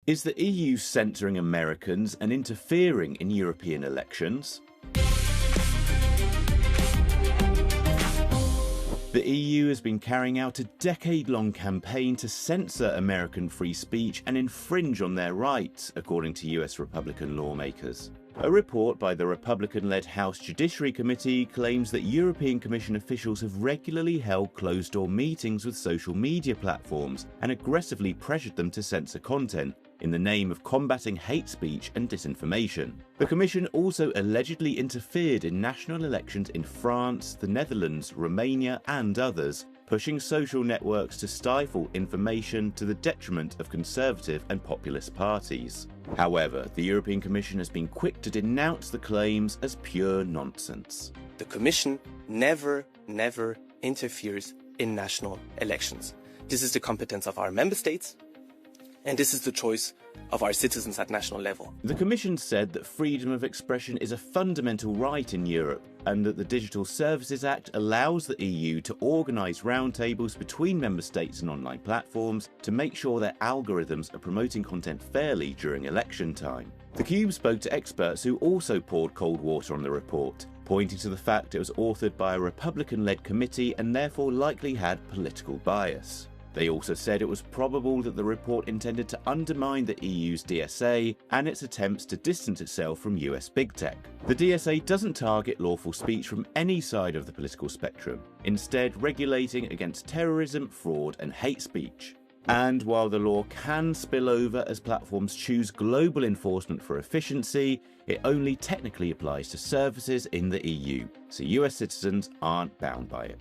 Is the EU censoring Americans and interfering in European elections? The EU has been carrying out a decade-long campaign to censor American free speech and infringe on their rights, according to US Republican lawmakers. A report by the Republican-led House Judiciary Committee claims that European Commission officials have regularly held closed-door meetings with social media platforms and aggressively pressured them to censor content in the name of combating hate speech and disinformation. The Commission also allegedly interfered in national elections in France, the Netherlands, Romania, and others, pushing social networks to stifle information to the detriment of conservative and populist parties. However, the European Commission has been quick to denounce the claims as pure nonsense. The Commission never interferes in national elections. This is the competence of our member states, and this is the choice of our citizens at national level. The Commission said that freedom of expression is a fundamental right in Europe, and that the Digital Services Act allows the EU to organise roundtables between member states and online platforms to make sure their algorithms are promoting content fairly during election time. The Cube spoke to experts who also poured cold water on the report, pointing to the fact it was authored by a Republican-led committee and therefore likely had political bias. They also said it was probable that the report intended to undermine the EU's DSA and its attempts to distance itself from US big tech. The DSA doesn't target lawful speech from any side of the political spectrum, instead regulating against terrorism, fraud, and hate speech. And while the law can spill over as platforms choose global enforcement for efficiency, it only technically applies to services in the EU, so US citizens aren't bound by it.